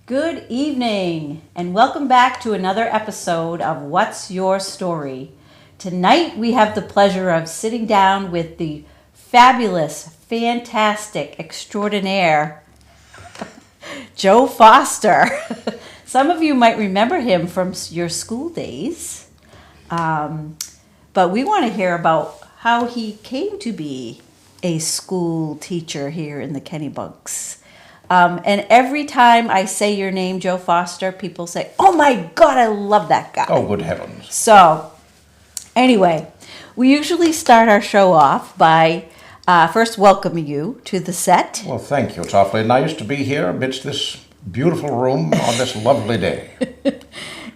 Good evening, and welcome back to another episode of What's Your Story? Tonight we have the pleasure of sitting down with the fabulous, fantastic, extraordinaire Joe Foster. Some of you might remember him from your school days, but we want to hear about how he came to be a school teacher here in the Kennebunks. And every time I say your name, Joe Foster, people say, "Oh my God, I love that guy." Oh, good heavens. So, anyway, we usually start our show off by first welcoming you to the set. Well, thank you. It's awfully nice to be here amidst this beautiful room on this lovely day.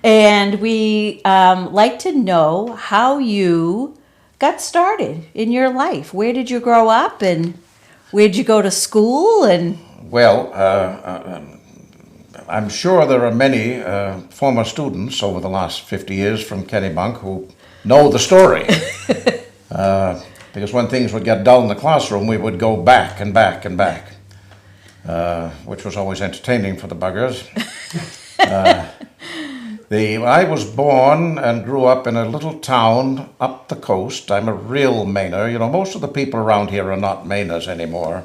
And we like to know how you got started in your life. Where did you grow up and where did you go to school? And Well, I'm sure there are many former students over the last 50 years from Kennebunk who know the story. Because when things would get dull in the classroom, we would go back and back and back, which was always entertaining for the buggers. I was born and grew up in a little town up the coast. I'm a real Mainer. You know, most of the people around here are not Mainers anymore.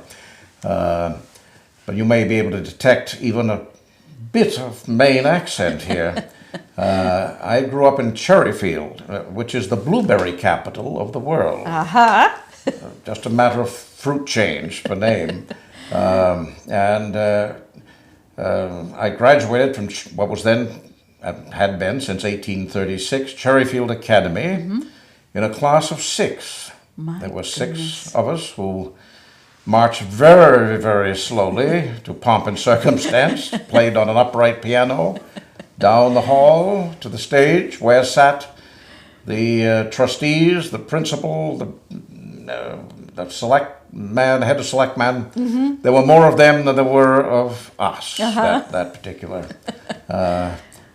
But you may be able to detect even a bit of Maine accent here. I grew up in Cherryfield, which is the blueberry capital of the world. Just a matter of fruit change for name. I graduated from what was then, had been since 1836, Cherryfield Academy in a class of 6. There were 6 of us who marched very, very slowly to pomp and circumstance, played on an upright piano, down the hall to the stage where sat the trustees, the principal, the select man, head of select man. There were more of them than there were of us that particular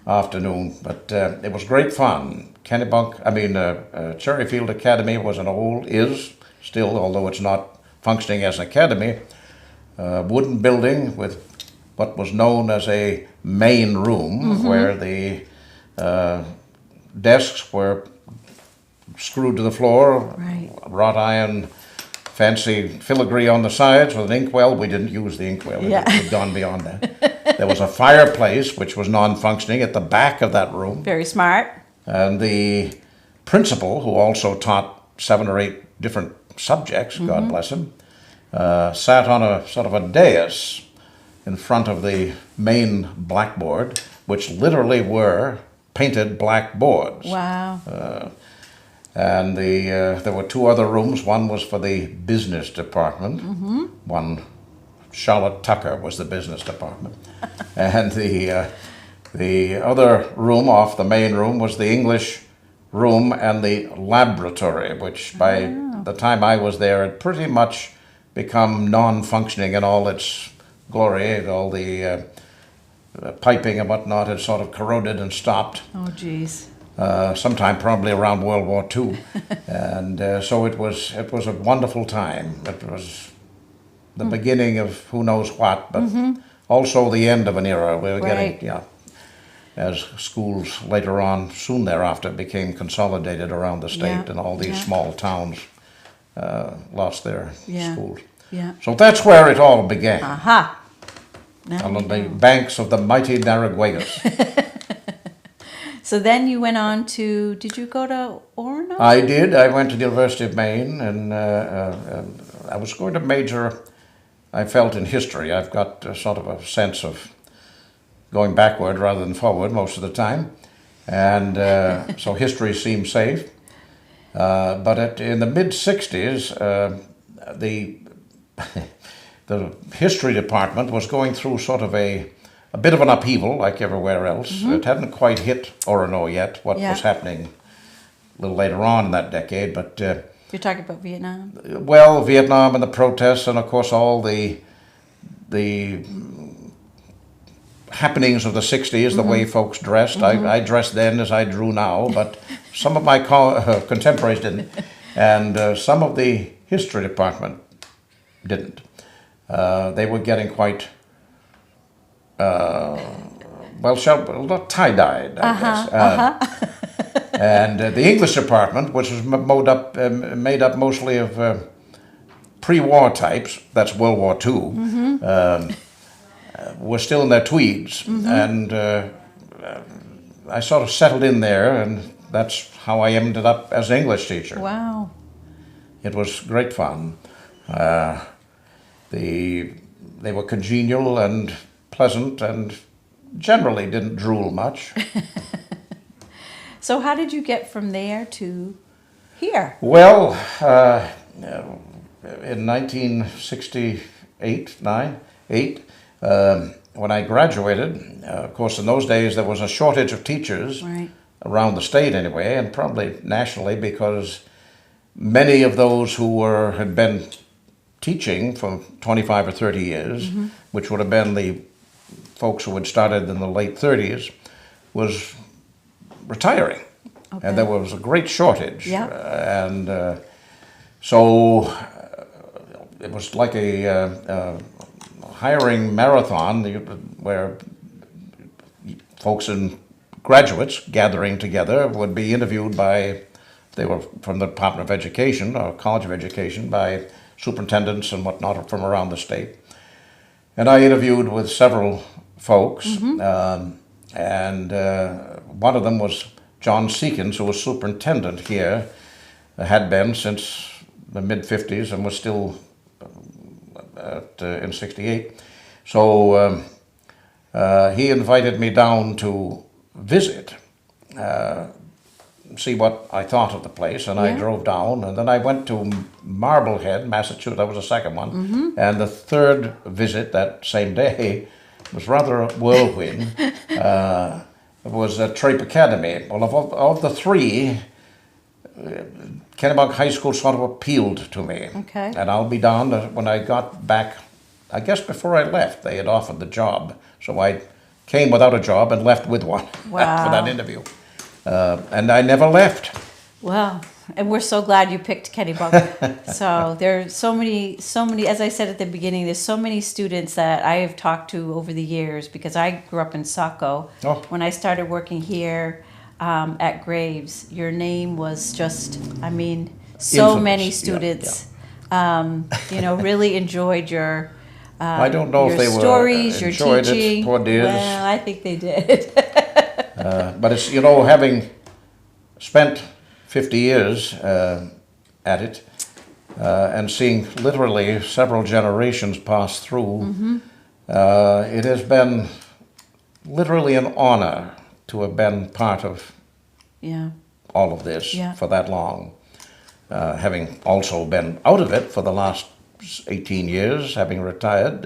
afternoon. But it was great fun. Cherryfield Academy is still, although it's not functioning as an academy, wooden building with what was known as a main room, where the desks were screwed to the floor, wrought iron, fancy filigree on the sides with an inkwell. We didn't use the inkwell. We'd gone beyond that. There was a fireplace, which was non-functioning, at the back of that room. very smart. And the principal, who also taught 7 or 8 different subjects, God bless him, sat on a sort of a dais in front of the main blackboard, which literally were painted blackboards. Wow. And there were 2 other rooms. One was for the business department. One, Charlotte Tucker was the business department. And the other room off the main room was the English room and the laboratory, which by the time I was there had pretty much become non-functioning in all its glory. All the piping and whatnot had sort of corroded and stopped. Oh, geez. Sometime probably around World War II. And so it was a wonderful time. It was the beginning of who knows what, but also the end of an era. We were getting, as schools later on, soon thereafter, became consolidated around the state, and all these small towns lost their schools. So that's where it all began. On the banks of the mighty Narraguegas. So then you went on to, did you go to Orono? I did. I went to the University of Maine, and I was going to major, I felt, in history. I've got sort of a sense of going backward rather than forward most of the time. And so history seemed safe. But in the mid-60s, the history department was going through sort of a bit of an upheaval, like everywhere else. It hadn't quite hit Orono yet, what was happening a little later on in that decade. But you're talking about Vietnam? Well, Vietnam and the protests, and of course all the happenings of the 60s, the way folks dressed. I dressed then as I drew now, but some of my contemporaries didn't. And some of the history department didn't. They were getting quite not tie-dyed, I guess. And the English department, which was made up mostly of pre-war types, that's World War II, were still in their tweeds. And I sort of settled in there, and that's how I ended up as an English teacher. Wow. It was great fun. They were congenial and pleasant and generally didn't drool much. So how did you get from there to here? Well, in 1968, 8, when I graduated, of course in those days there was a shortage of teachers, Right. around the state anyway, and probably nationally, because many of those who had been teaching for 25 or 30 years, which would have been the folks who had started in the late 30s, was retiring. Okay. And there was a great shortage. Yeah. So it was like a hiring marathon where folks and graduates gathering together would be interviewed by, they were from the Department of Education or College of Education, by superintendents and whatnot from around the state. And I interviewed with several folks, and one of them was John Seekins, who was superintendent here, had been since the mid-50s and was still in 68. So he invited me down to visit, see what I thought of the place, and I drove down, and then I went to Marblehead, Massachusetts. That was the second one, and the third visit that same day was rather a whirlwind. It was at Cherryfield Academy. Well, of the three, Kennebunk High School sort of appealed to me. Okay. And I'll be darned, when I got back, I guess before I left, they had offered the job. So I came without a job and left with one for that interview. And I never left. Well, and we're so glad you picked Kennebunk. So there are so many, as I said at the beginning, there's so many students that I have talked to over the years, because I grew up in Saco. Oh. When I started working here at Graves, your name was just, I mean, so Infamous. many students, really enjoyed your I don't know if they were stories, your enjoyed teaching. it, poor dears. Well, I think they did. But it's, having spent 50 years at it and seeing literally several generations pass through, it has been literally an honor to have been part of all of this for that long. Having also been out of it for the last 18 years, having retired,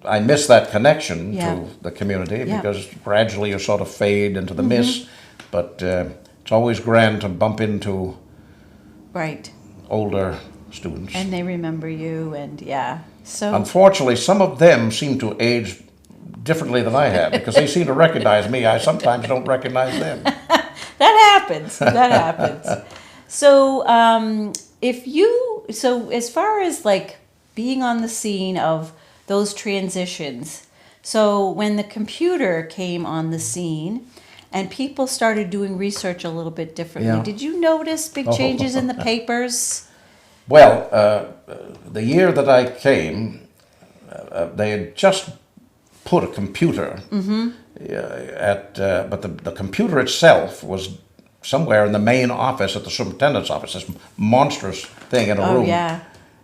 I miss that connection to the community, because gradually you sort of fade into the mist. But it's always grand to bump into older students. And they remember you, and so unfortunately, some of them seem to age differently than I have, because they seem to recognize me. I sometimes don't recognize them. That happens. That happens. So so as far as like being on the scene of those transitions, so when the computer came on the scene and people started doing research a little bit differently, did you notice big changes in the papers? Well, the year that I came, they had just put a computer but the computer itself was somewhere in the main office at the superintendent's office, this monstrous thing in a room. Oh, yeah.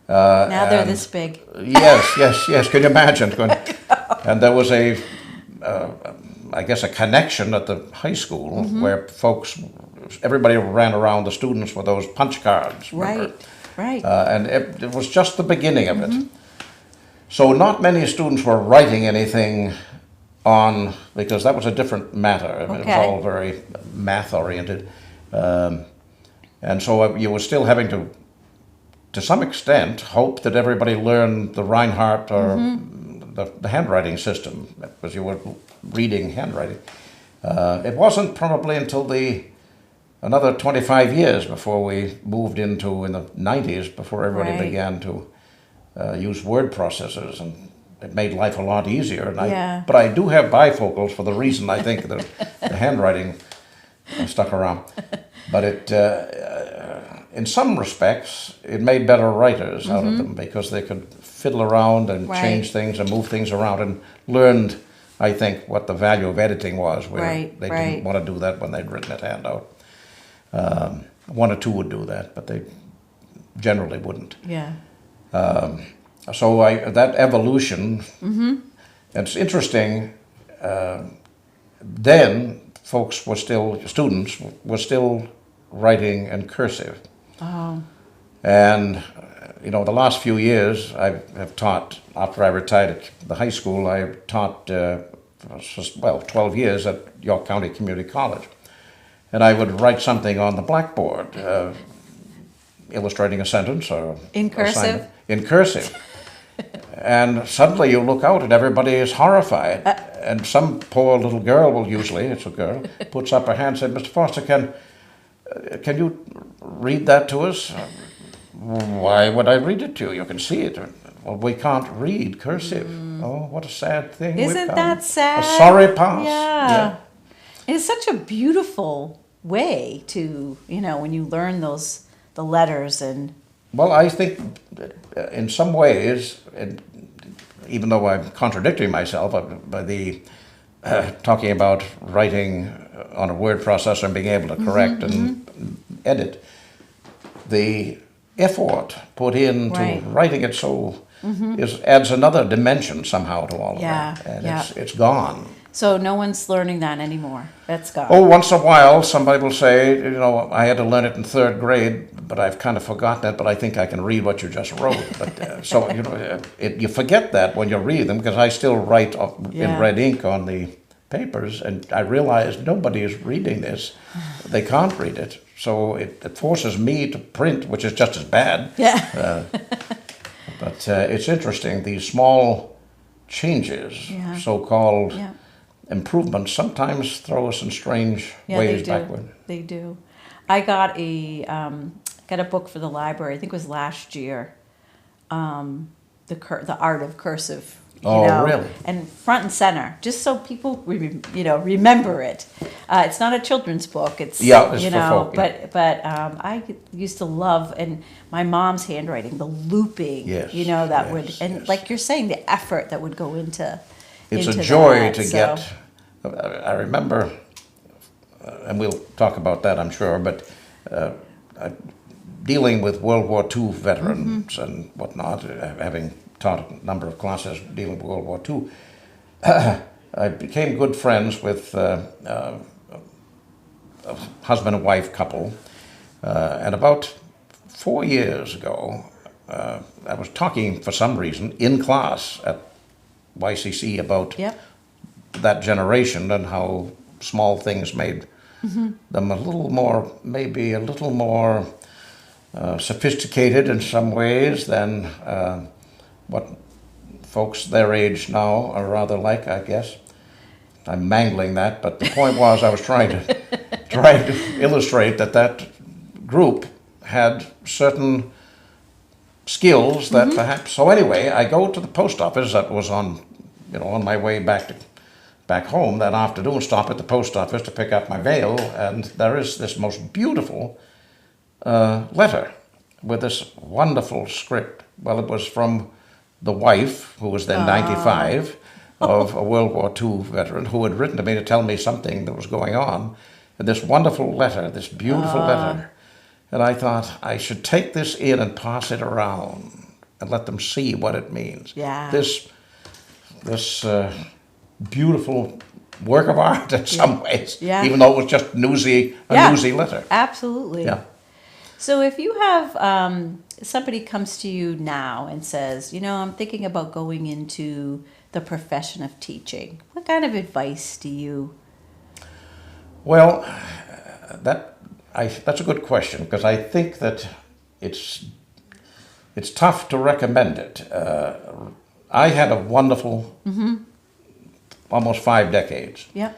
Now they're this big. Yes. Can you imagine? And there was I guess a connection at the high school where everybody ran around the students with those punch cards. Remember? Right. And it was just the beginning of it. So not many students were writing anything because that was a different matter. It was all very math-oriented. And so you were still having to some extent, hope that everybody learned the Reinhardt or the handwriting system, because you were reading handwriting. It wasn't probably until another 25 years before we moved into, in the 90s, before everybody began to use word processors and it made life a lot easier. And Yeah. but I do have bifocals for the reason I think the handwriting stuck around. But in some respects, it made better writers out of them because they could fiddle around and change things and move things around and learned, I think, what the value of editing was, where they didn't want to do that when they'd written it hand out. One or two would do that, but they generally wouldn't. Yeah. So that evolution, it's interesting, then folks were still, students were still writing in cursive. Oh. And, the last few years I have taught, after I retired at the high school, I taught, 12 years at York County Community College. And I would write something on the blackboard, illustrating a sentence or in cursive. In cursive. And suddenly you look out and everybody is horrified. And some poor little girl will usually, it's a girl, puts up her hand and says, Mr. Foster, can you read that to us? Why would I read it to you? You can see it. Well, we can't read cursive. Oh, what a sad thing. Isn't that sad? A sorry past. Yeah. It's such a beautiful way to, when you learn the letters and... Well, I think in some ways, even though I'm contradicting myself by talking about writing on a word processor and being able to correct and edit, the effort put into writing it adds another dimension somehow to all of that. And it's gone. So no one's learning that anymore. That's gone. Oh, once in a while somebody will say, I had to learn it in third grade, but I've kind of forgotten it, but I think I can read what you just wrote. But you forget that when you read them, because I still write in red ink on the papers, and I realize nobody is reading this. They can't read it. So it forces me to print, which is just as bad. Yeah. But it's interesting, these small changes, so-called improvements, sometimes throw us in strange ways backward. They do. I got a book for the library, I think it was last year, the art of cursive. Really? And front and center, just so people remember it. It's not a children's book. It's it's for folk. But I used to love, and my mom's handwriting, the looping. Like you're saying, the effort that would go into. It's a joy to get. I remember, and we'll talk about that, I'm sure. But dealing with World War II veterans and whatnot, having taught a number of classes dealing with World War II. I became good friends with a husband and wife couple, and about 4 years ago, I was talking for some reason in class at YCC about that generation and how small things made them a little more sophisticated in some ways than what folks their age now are rather like, I guess. I'm mangling that, but the point was I was trying to illustrate that group had certain skills that perhaps. So anyway, I go to the post office. That was on my way back home that afternoon. Stop at the post office to pick up my mail, and there is this most beautiful letter with this wonderful script. Well, it was from the wife, who was then 95, of a World War II veteran, who had written to me to tell me something that was going on. And this wonderful letter, this beautiful letter. And I thought, I should take this in and pass it around and let them see what it means. Yeah. This beautiful work of art in some ways, even though it was just a newsy letter. Absolutely. Yeah. So if you have somebody comes to you now and says, I'm thinking about going into the profession of teaching, what kind of advice do you? Well, that's a good question, because I think that it's tough to recommend it. I had a wonderful, almost 5 decades. Yeah.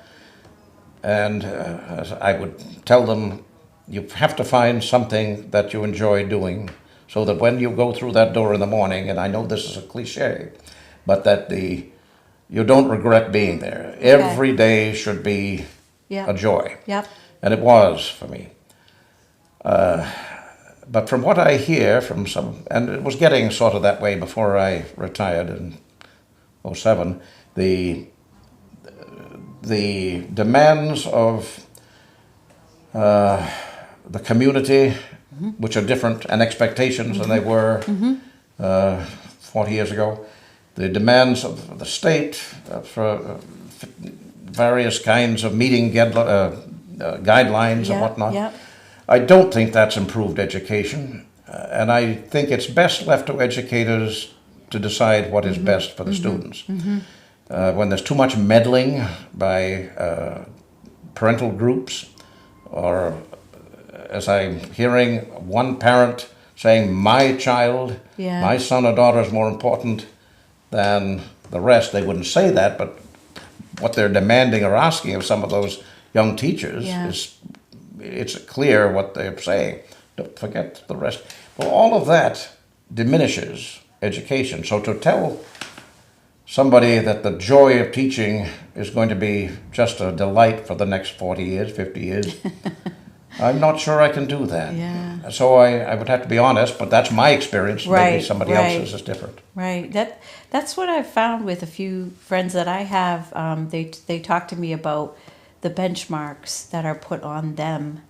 And I would tell them, you have to find something that you enjoy doing, so that when you go through that door in the morning, and I know this is a cliche, but that you don't regret being there. Every day should be Yep. a joy. Yep. And it was for me. But from what I hear from some, and it was getting sort of that way before I retired in '07, the demands of the community, which are different, and expectations than they were 40 years ago, the demands of the state for various kinds of meeting guidelines and whatnot. Yep. I don't think that's improved education, and I think it's best left to educators to decide what is best for the students. When there's too much meddling by parental groups, or as I'm hearing one parent saying, my child, my son or daughter is more important than the rest. They wouldn't say that, but what they're demanding or asking of some of those young teachers is, it's clear what they're saying. Don't forget the rest. Well, all of that diminishes education. So to tell somebody that the joy of teaching is going to be just a delight for the next 40 years, 50 years, I'm not sure I can do that. Yeah. So I would have to be honest, but that's my experience. Maybe somebody else's is different. Right. That's what I've found with a few friends that I have. They talk to me about the benchmarks that are put on them,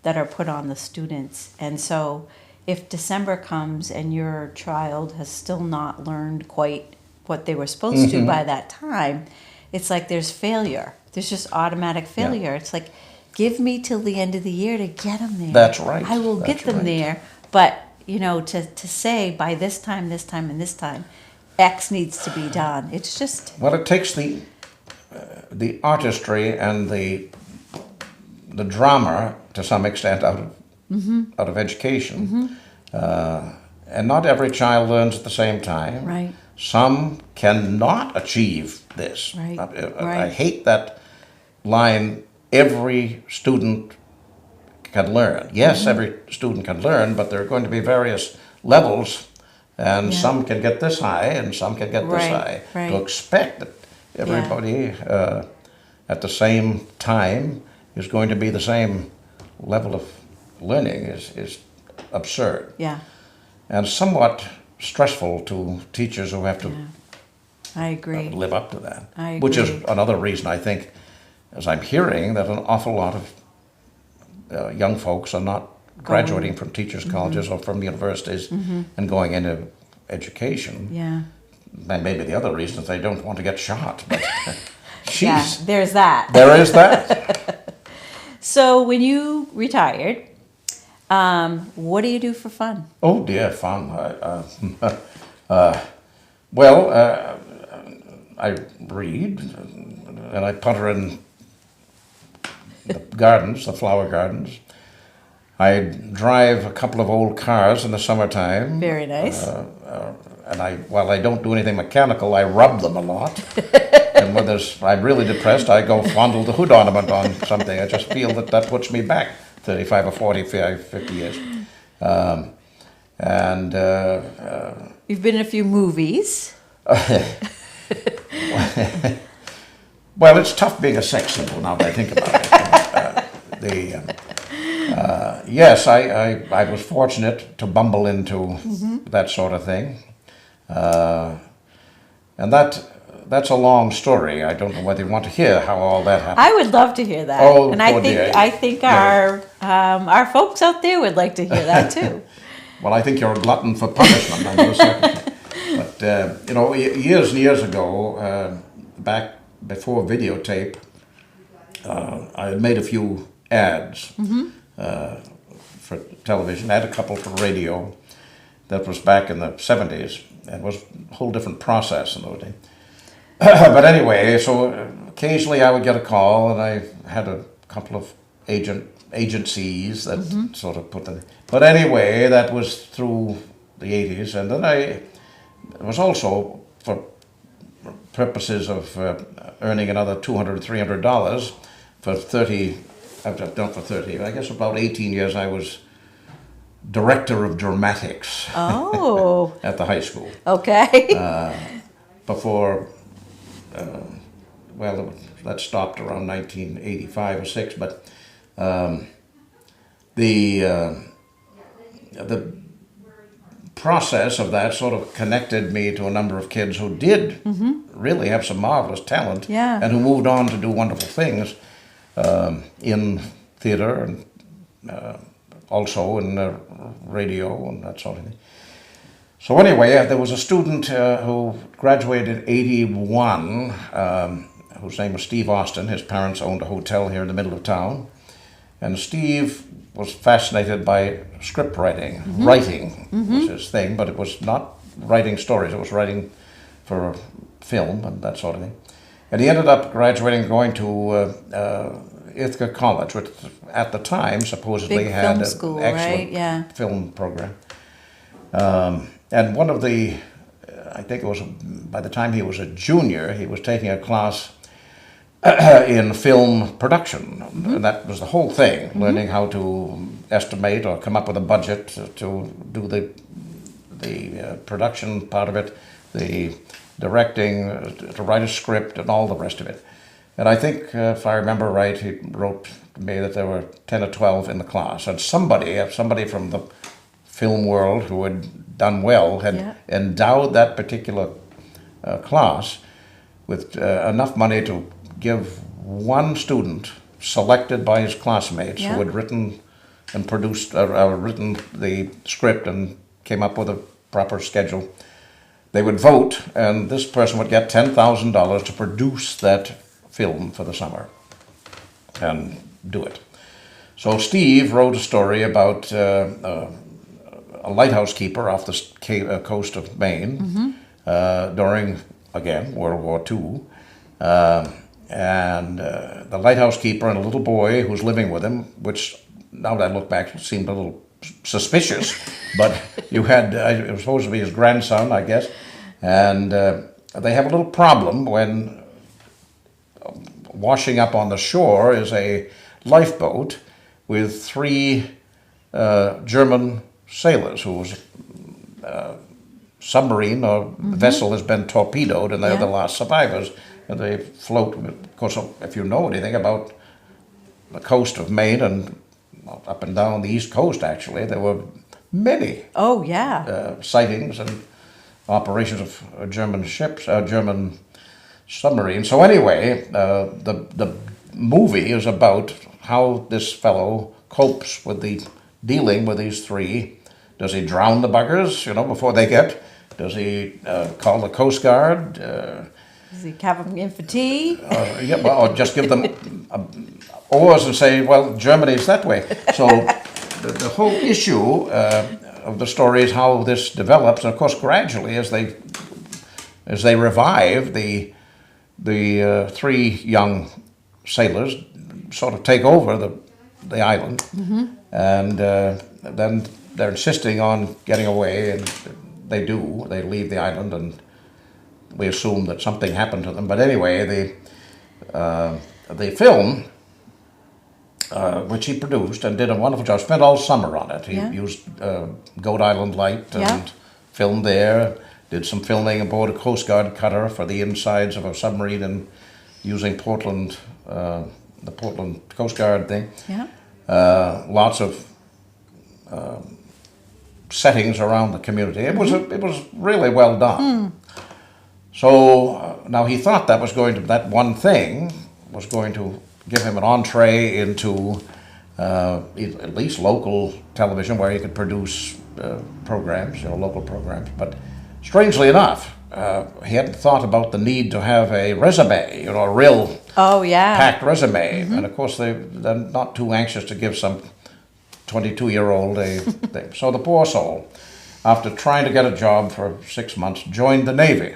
that are put on the students. And so if December comes and your child has still not learned quite what they were supposed to by that time, it's like there's failure. There's just automatic failure. It's like, give me till the end of the year to get them there. That's right. I will get them there. But, to say by this time, and this time, X needs to be done. It's just... Well, it takes the artistry and the drama to some extent out of education, and not every child learns at the same time. Right. Some cannot achieve this. Right. I hate that line. Every student can learn. Yes, every student can learn, but there are going to be various levels, and some can get this high, and some can get this high. Right. To expect that everybody at the same time is going to be the same level of learning is absurd. Yeah. And somewhat stressful to teachers who have to I agree. live up to that. I agree. Which is another reason I think, as I'm hearing, that an awful lot of young folks are not graduating from teachers' colleges or from universities and going into education. Yeah. And maybe the other reason is they don't want to get shot. But Yeah, there's that. There is that. So when you retired, what do you do for fun? Oh dear, fun. I read, and I putter in the gardens, the flower gardens. I drive a couple of old cars in the summertime. Very nice. And while I don't do anything mechanical, I rub them a lot. And when I'm really depressed, I go fondle the hood ornament on something. I just feel that puts me back 35 or 45, 50 years. You've been in a few movies. Well, it's tough being a sex symbol now that I think about it. Yes, I was fortunate to bumble into that sort of thing. And that's a long story. I don't know whether you want to hear how all that happened. I would love to hear that. Oh, and dear. I think our folks out there would like to hear that too. Well, I think you're a glutton for punishment. I'm most certainly. But years and years ago, back before videotape, I had made a few ads for television. I had a couple for radio. That was back in the 70s. It was a whole different process in those days. But anyway, so occasionally I would get a call, and I had a couple of agencies that sort of put them. But anyway, that was through the 80s, and then it was also for purposes of earning another $200, $300 for 30. I've done for 30. I guess about 18 years I was director of dramatics. Oh. At the high school. Okay. before, well, that stopped around 1985 or 6, but the process of that sort of connected me to a number of kids who did really have some marvelous talent, Yeah. and who moved on to do wonderful things in theater and also in radio and that sort of thing. So anyway, there was a student who graduated in 81, whose name was Steve Austin. His parents owned a hotel here in the middle of town. And Steve was fascinated by script writing. Writing was his thing, but it was not writing stories. It was writing for film and that sort of thing. And he ended up graduating and going to Ithaca College, which at the time supposedly Big had film an school, excellent right? Yeah. film program. And one of the, I think it was by the time he was a junior, he was taking a class in film production. And that was the whole thing, learning how to estimate or come up with a budget to do the production part of it, the directing, to write a script and all the rest of it. And I think, if I remember right, he wrote to me that there were 10 or 12 in the class. And somebody from the film world who had done well had endowed that particular class with enough money to give one student selected by his classmates who had written and produced, written the script and came up with a proper schedule. They would vote, and this person would get $10,000 to produce that film for the summer and do it. So Steve wrote a story about a lighthouse keeper off the coast of Maine during, again, World War II. And the lighthouse keeper and a little boy who was living with him, which now that I look back seemed a little suspicious, but you had, it was supposed to be his grandson, I guess, and they have a little problem when washing up on the shore is a lifeboat with 3 German sailors whose submarine or vessel has been torpedoed, and they're the last survivors. And they float. Of course, if you know anything about the coast of Maine and up and down the East Coast, actually, there were many sightings and operations of German ships, German submarines. So anyway, the movie is about how this fellow copes with dealing with these 3. Does he drown the buggers, before they get? Does he call the Coast Guard? Does he have them in for tea? Or just give them oars and say, well, Germany's that way. So the whole issue of the story is how this develops, and of course, gradually as they revive, the 3 young sailors sort of take over the island, and then they're insisting on getting away, and they do. They leave the island, and we assume that something happened to them. But anyway, the film, which he produced and did a wonderful job, spent all summer on it. He used Goat Island Light and filmed there, did some filming aboard a Coast Guard cutter for the insides of a submarine and using Portland, the Portland Coast Guard thing. Lots of settings around the community. It was really well done. So now he thought that one thing was going to give him an entree into at least local television where he could produce programs, local programs. But strangely enough, he hadn't thought about the need to have a resume, a real packed resume. And of course, they're not too anxious to give some 22-year-old a thing. So the poor soul, after trying to get a job for 6 months, joined the Navy.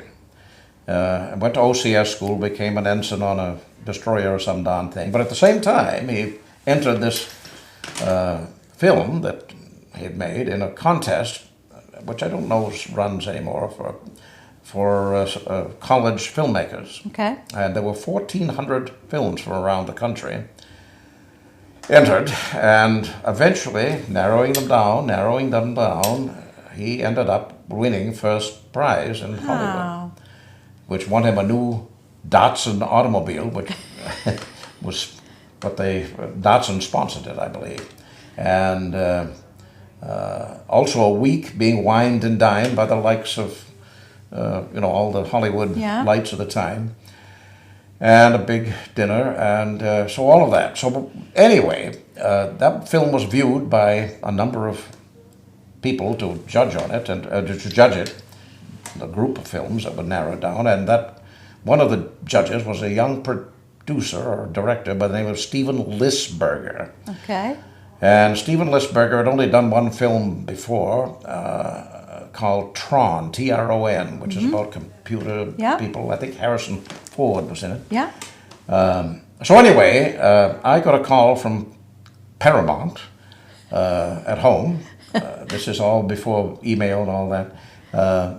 Went to OCS school, became an ensign on a destroyer or some darn thing. But at the same time, he entered this film that he had made in a contest, which I don't know runs anymore, for college filmmakers. Okay. And there were 1,400 films from around the country entered, and eventually, narrowing them down, he ended up winning first prize in Hollywood. which won him a new Datsun automobile, which was what Datsun sponsored it, I believe. And also a week being wined and dined by the likes of, all the Hollywood lights of the time. And a big dinner, and so all of that. So anyway, that film was viewed by a number of people to judge on it, and to judge it, a group of films that were narrowed down, and that one of the judges was a young producer or director by the name of Stephen Lisberger. Okay. And Stephen Lisberger had only done one film before, called Tron, T-R-O-N, which is about computer people. I think Harrison Ford was in it. Yeah. So anyway, I got a call from Paramount at home. This is all before email and all that,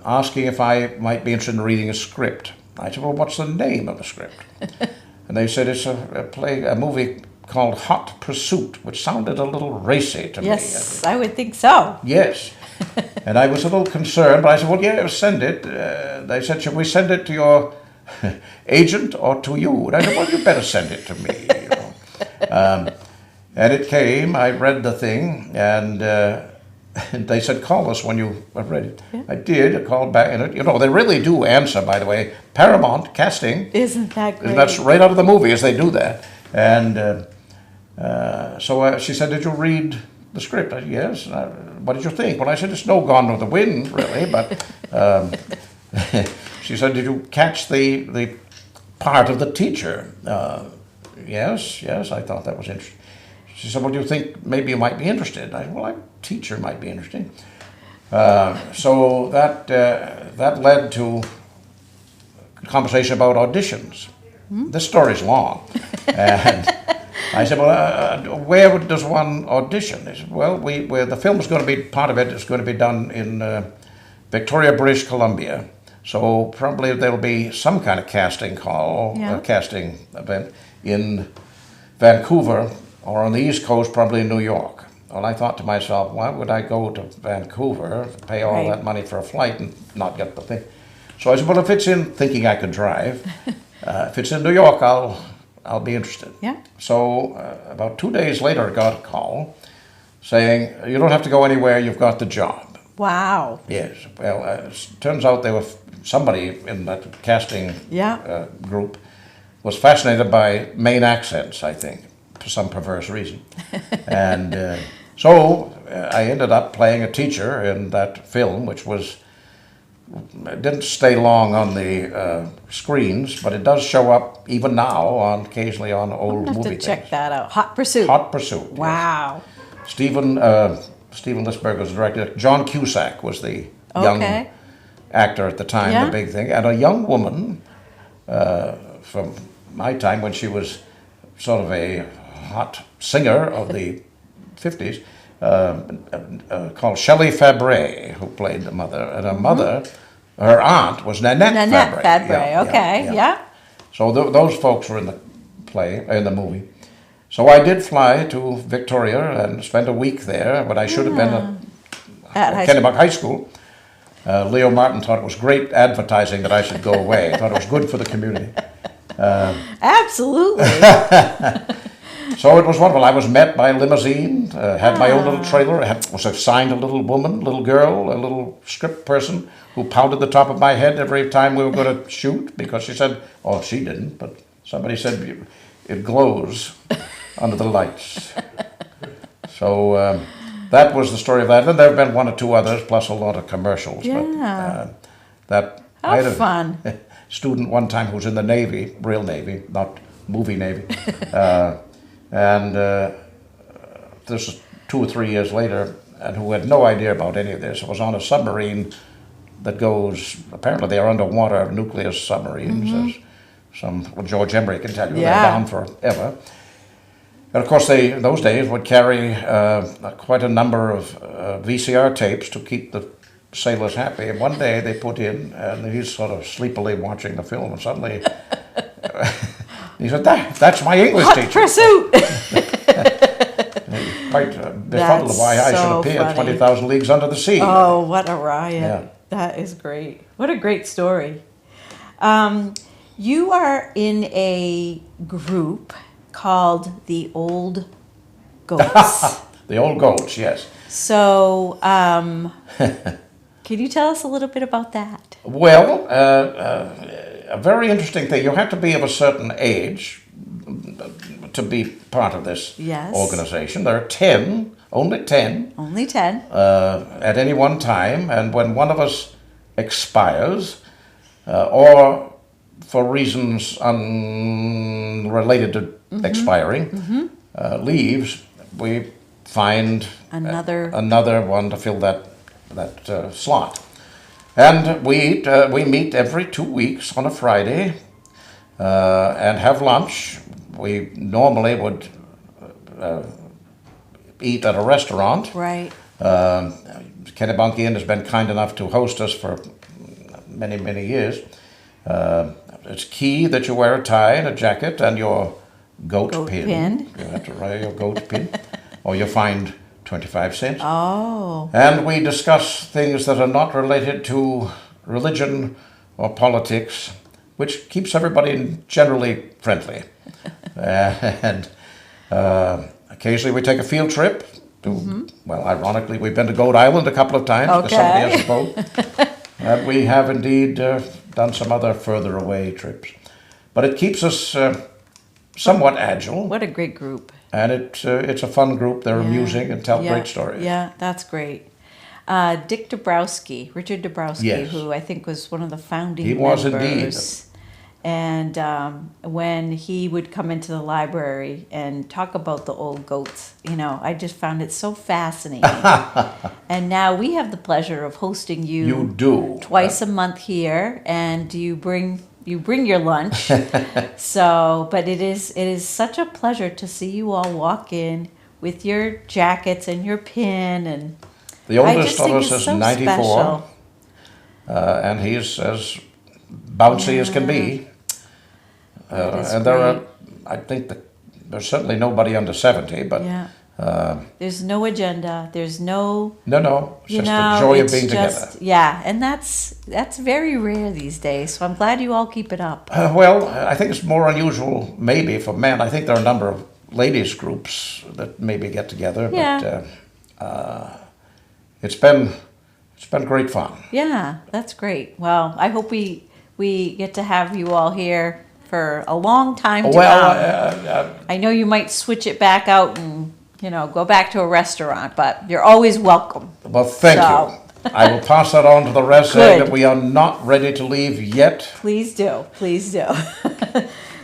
asking if I might be interested in reading a script. I said, well, what's the name of the script? And they said it's a movie called Hot Pursuit, which sounded a little racy to me. Yes, I would think so. Yes. And I was a little concerned, but I said, well, yeah, send it. They said, should we send it to your agent or to you? And I said, well, you better send it to me. And it came, I read the thing, and they said, call us when you have read it. Yeah. I did, I called back, and they really do answer, by the way. Paramount Casting. Isn't that great? That's right out of the movie, as they do that. And so she said, did you read the script? I said, yes. What did you think? Well, I said, it's no Gone with the Wind, really, but she said, did you catch the part of the teacher? Yes, I thought that was interesting. She said, well, do you think maybe you might be interested? I said, well, a teacher might be interesting. So that led to a conversation about auditions. This story's long. And I said, well, where does one audition? They said, well, the film is going to be, part of it is going to be done in Victoria, British Columbia. So probably there'll be some kind of casting call, casting event in Vancouver, or on the East Coast, probably in New York. Well, I thought to myself, why would I go to Vancouver, pay all that money for a flight and not get the thing? So I said, well, if it's in, thinking I could drive, if it's in New York, I'll be interested. Yeah. So about 2 days later, I got a call saying, you don't have to go anywhere, you've got the job. Wow. Yes. Well, it turns out there was somebody in that casting group was fascinated by Maine accents, I think, for some perverse reason. And so I ended up playing a teacher in that film, which didn't stay long on the screens, but it does show up even now occasionally on old movie things. Check that out. Hot Pursuit. Hot Pursuit. Wow. Yes. Stephen Lisberger was the director. John Cusack was the young actor at the time, the big thing, and a young woman from my time when she was sort of a hot singer of the 50s, called Shelley Fabre, who played the mother. And her mother, her aunt, was Nanette Fabre. Yeah. So those folks were in the movie. So I did fly to Victoria and spend a week there, but I should have been at Kennebunk High School. Leo Martin thought it was great advertising that I should go away. He thought it was good for the community. Absolutely. So it was wonderful. I was met by a limousine, had my own little trailer, was assigned a little woman, little girl, a little script person who pounded the top of my head every time we were going to shoot, because she said, oh, she didn't, but somebody said it glows under the lights. So that was the story of that. And there have been one or two others, plus a lot of commercials. Yeah. But I had a student one time who was in the Navy, real Navy, not movie Navy. And this was 2 or 3 years later, and who had no idea about any of this, was on a submarine that goes, apparently they're underwater nuclear submarines, as George Emery can tell you, they're down forever. And of course they, in those days, would carry quite a number of VCR tapes to keep the sailors happy. And one day they put in, and he's sort of sleepily watching the film, and suddenly he said, that's my English teacher. Hot Pursuit! Quite befuddled of why I should appear 20,000 Leagues Under the Sea. Oh, what a riot. Yeah. That is great. What a great story. You are in a group called the Old Goats. The Old Goats, yes. So, can you tell us a little bit about that? Well, a very interesting thing. You have to be of a certain age to be part of this Yes. organization. There are 10, only 10, Only 10. at any one time, and when one of us expires, or for reasons unrelated to expiring, leaves, we find another one to fill that slot. And we meet every 2 weeks on a Friday and have lunch. We normally would eat at a restaurant. Right. Kennebunk Inn has been kind enough to host us for many, many years. It's key that you wear a tie and a jacket and your goat pin. You have to wear your goat pin, or you'll find 25 cents. Oh. And we discuss things that are not related to religion or politics, which keeps everybody generally friendly. And occasionally we take a field trip to, well, ironically, we've been to Goat Island a couple of times because somebody has a boat. And we have indeed done some other further away trips. But it keeps us somewhat agile. What a great group. And it's a fun group. They're amusing and tell great stories. Yeah, that's great. Richard Dabrowski, who I think was one of the founding members. He was indeed. And when he would come into the library and talk about the old goats, I just found it so fascinating. And now we have the pleasure of hosting you twice a month here, and you bring your lunch. But it is such a pleasure to see you all walk in with your jackets and your pin, and the oldest of us is 94, and he's as bouncy as can be. And there are, I think there's certainly nobody under 70, but there's no agenda. There's no. It's just the joy of being together. Yeah, and that's very rare these days. So I'm glad you all keep it up. Well, I think it's more unusual maybe for men. I think there are a number of ladies groups that maybe get together, but it's been great fun. Yeah, that's great. Well, I hope we get to have you all here for a long time to come. I know you might switch it back out and go back to a restaurant, but you're always welcome. Well, thank you. I will pass that on to the rest, saying that we are not ready to leave yet. Please do.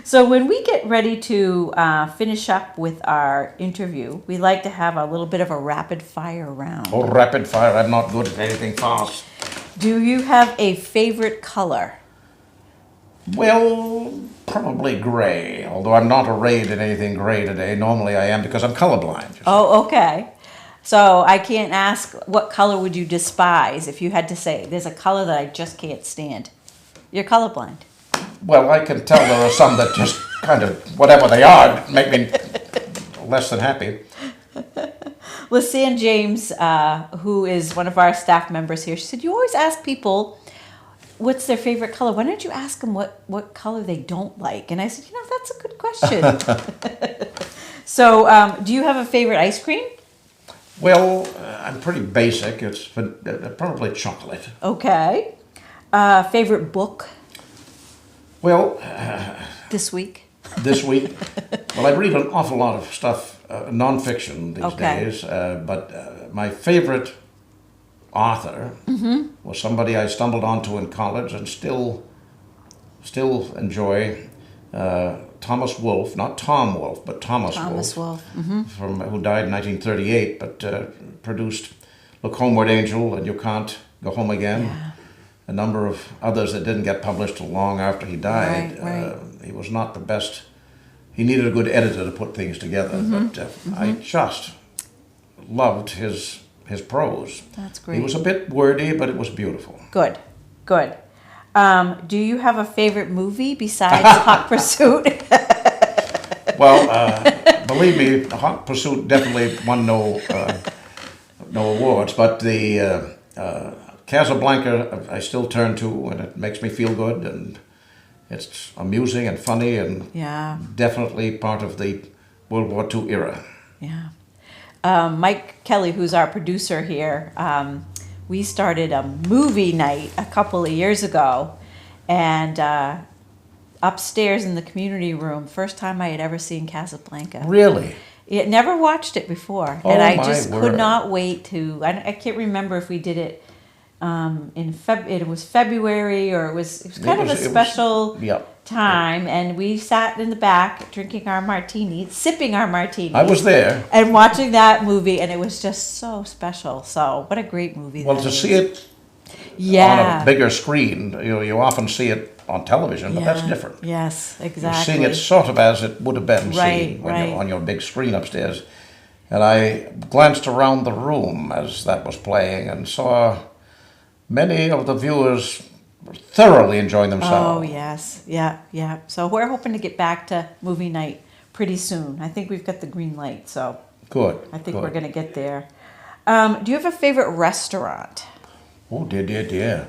So when we get ready to finish up with our interview, we like to have a little bit of a rapid fire round. Oh, rapid fire. I'm not good at anything fast. Do you have a favorite color? Well, probably gray, although I'm not arrayed in anything gray today. Normally I am because I'm colorblind. Oh, okay. So I can't ask what color would you despise if you had to say, there's a color that I just can't stand. You're colorblind. Well, I can tell there are some that just kind of, whatever they are, make me less than happy. Lisanne James, who is one of our staff members here, she said, you always ask people what's their favorite color. Why don't you ask them what color they don't like? And I said, that's a good question. So do you have a favorite ice cream? Well, I'm pretty basic. It's probably chocolate. Okay. Favorite book? Well, this week? Well, I read an awful lot of stuff, nonfiction these days, but my favorite author was somebody I stumbled onto in college and still enjoy, Thomas Wolfe, not Tom Wolfe, but Thomas Wolfe. Who died in 1938, but produced Look Homeward Angel and You Can't Go Home Again. Yeah. A number of others that didn't get published till long after he died. Right. He was not the best. He needed a good editor to put things together, but I just loved his prose. That's great. He was a bit wordy, but it was beautiful. Good. Do you have a favorite movie besides Hot Pursuit? Well, believe me, Hot Pursuit definitely won no awards, but the Casablanca I still turn to, and it makes me feel good. And It's amusing and funny and Yeah. definitely part of the World War II era. Yeah. Mike Kelly, who's our producer here, we started a movie night a couple of years ago, and upstairs in the community room, first time I had ever seen Casablanca. Really? It never watched it before, Oh, and I my just word. could not wait to. I can't remember if we did it in It was February, or it was kind of a special Yep. time, and we sat in the back drinking our martinis, sipping our martinis. I was there. And watching that movie, and it was just so special. So what a great movie! Well, that to is. see it Yeah. on a bigger screen, you often see it on television, but that's Yeah. different. Yes, You're exactly. seeing it sort of as it would have been Right, seen when right. you're on your big screen upstairs. And I glanced around the room as that was playing and saw many of the viewers thoroughly enjoying themselves. Oh yes, yeah, yeah. So we're hoping to get back to movie night pretty soon. I think we've got the green light, so Good. I think good. we're gonna get there. Do you have a favorite restaurant? Oh, dear.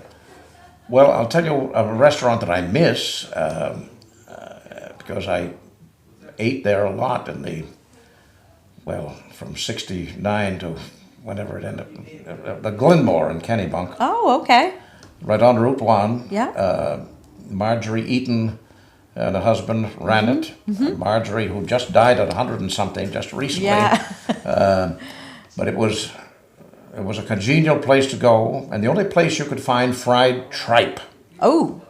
Well, I'll tell you a restaurant that I miss because I ate there a lot from 69 to whenever it ended up, the Glenmore in Kennebunk, Oh, okay. right on Route 1. Yeah. Marjorie Eaton and her husband ran it. Marjorie, who just died at 100 and something just recently. Yeah. But it was a congenial place to go, and the only place you could find fried tripe. Oh.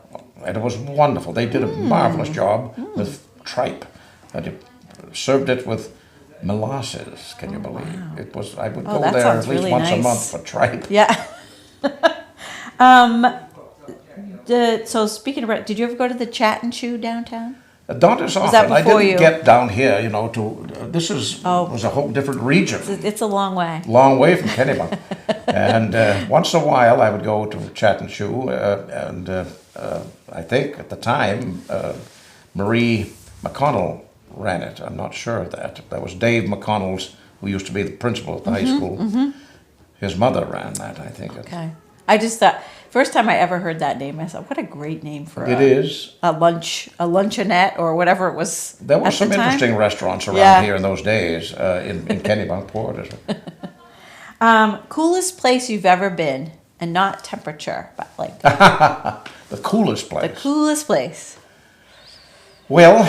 And it was wonderful. They did a marvelous job with tripe. And it served it with molasses, can you believe? It was. I would go that there sounds at least really once a nice. month for tripe. Yeah. So speaking of, did you ever go to the Chat and Chew downtown? Not as often. that I before didn't you? get down here, this was a whole different region. It's a long way. Long way from Kennebunk. And once in a while I would go to Chat and Chew, and I think at the time Marie McConnell ran it. I'm not sure of that. That was Dave McConnell's, who used to be the principal at the high school. His mother ran that, I think. Okay. I just thought, first time I ever heard that name, I thought, what a great name for It is. a luncheonette or whatever it was. There were at some the time. interesting restaurants around Yeah. here in those days in Kennebunkport. Coolest place you've ever been, and not temperature, but like The coolest the place. coolest place. Well,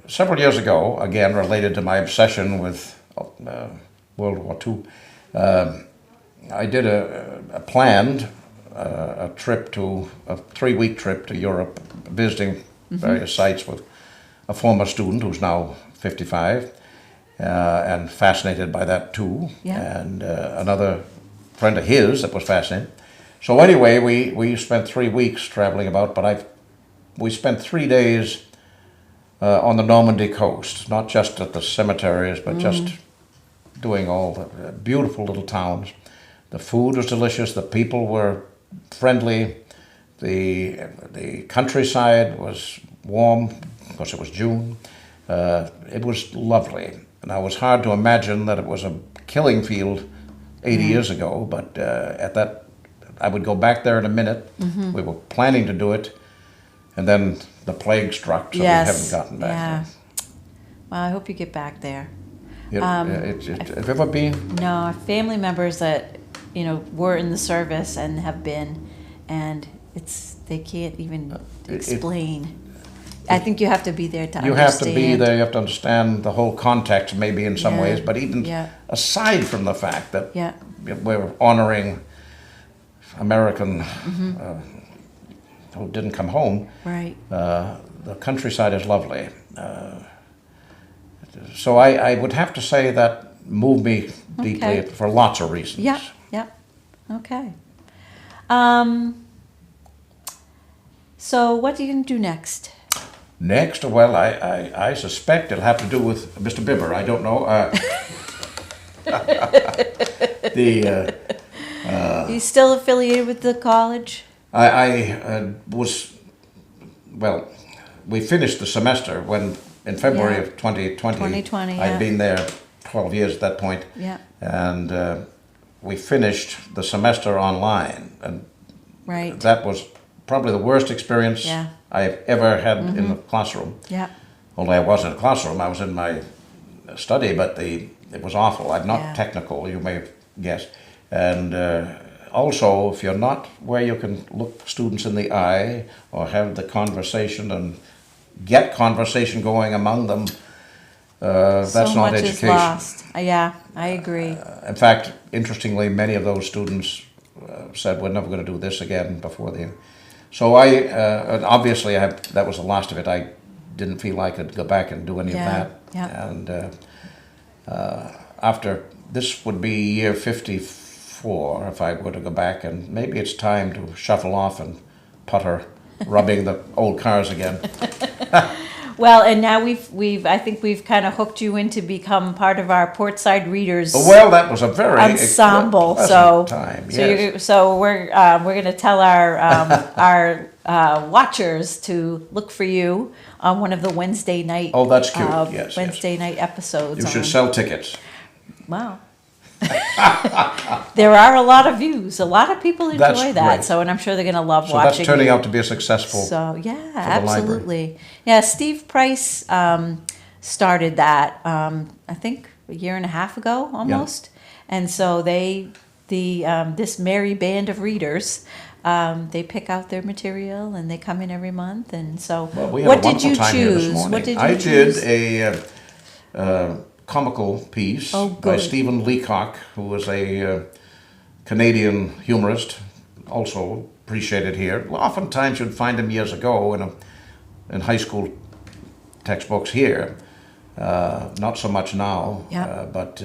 several years ago, again related to my obsession with World War II, I did a planned a 3-week trip to Europe, visiting various sites with a former student who's now 55, and fascinated by that too, Yeah. and another friend of his that was fascinated. So anyway, we spent 3 weeks traveling about, but we spent 3 days on the Normandy coast, not just at the cemeteries, but just doing all the beautiful little towns. The food was delicious, the people were friendly, the countryside was warm, because it was June. It was lovely, and it was hard to imagine that it was a killing field 80 years ago, but at that, I would go back there in a minute. We were planning to do it, and then the plague struck, so we haven't gotten back Yeah. there. Well, I hope you get back there. Have you ever been? No, I have family members that were in the service and have been, and they can't even explain. I think you have to be there to You understand. have to be there, you have to understand the whole context maybe in some Yeah, ways, but even yeah. aside from the fact that Yeah. we're honoring American who didn't come home, Right. the countryside is lovely. So I would have to say that moved me deeply Okay. for lots of reasons. Yeah. Yeah. Okay. So what are you going to do next? Next, well, I suspect it'll have to do with Mr. Bibber. I don't know. Are you still affiliated with the college? I was, well, we finished the semester when, in February of 2020, 2020, yeah. I'd been there 12 years at that point, Yeah. and we finished the semester online, and Right. that was probably the worst experience Yeah. I've ever had in the classroom. Yeah. Only I wasn't in a classroom, I was in my study, but it was awful. I'm not Yeah. technical, you may have guessed. And also, if you're not where you can look students in the eye or have the conversation and get conversation going among them, that's So not much education. is lost. Yeah, I agree. In fact, interestingly, many of those students said, we're never going to do this again before the... So and obviously that was the last of it. I didn't feel I could go back and do any of Yeah, that. yeah. And after, this would be year 54 if I were to go back, and maybe it's time to shuffle off and putter, rubbing the old cars again. Well, and now I think we've kind of hooked you in to become part of our Portside Readers Well, that was a very ensemble. pleasant time. Yes. So we're going to tell our watchers to look for you on one of the Wednesday night. Oh, that's cute. Yes, Wednesday night episodes. You should sell tickets. Wow. There are a lot of views. A lot of people enjoy That's that. great. So, and I'm sure they're going to love So watching. that's turning you. out to be a successful. So yeah, the absolutely. Yeah, Steve Price started that I think a year and a half ago almost, and so this merry band of readers. They pick out their material and they come in every month, and so. Well, we had what a did you wonderful time here this choose? morning. What did you I choose? did a comical piece Oh, by good. Stephen Leacock, who was a Canadian humorist, also appreciated here. Oftentimes you'd find him years ago in high school textbooks here. Not so much now, Yeah. but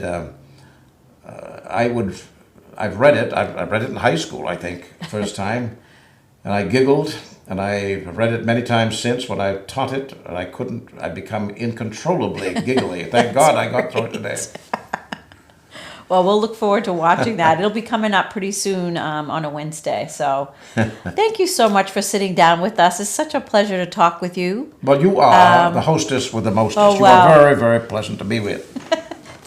I've read it. I read it in high school, I think, first time, and I giggled. And I've read it many times since when I taught it, and I'd become incontrollably giggly. Thank God I got through it today. Well, we'll look forward to watching that. It'll be coming up pretty soon on a Wednesday. So thank you so much for sitting down with us. It's such a pleasure to talk with you. Well, you are the hostess with the mostest. Oh, You well. are very, very pleasant to be with.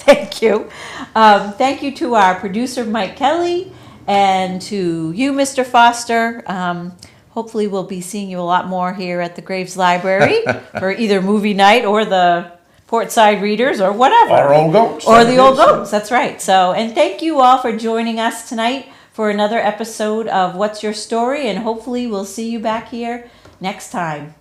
Thank you. Thank you to our producer, Mike Kelly, and to you, Mr. Foster. Hopefully we'll be seeing you a lot more here at the Graves Library for either movie night or the Portside Readers or whatever. Or Old Goats. Or the Old Goats, that's right. So, and thank you all for joining us tonight for another episode of What's Your Story, and hopefully we'll see you back here next time.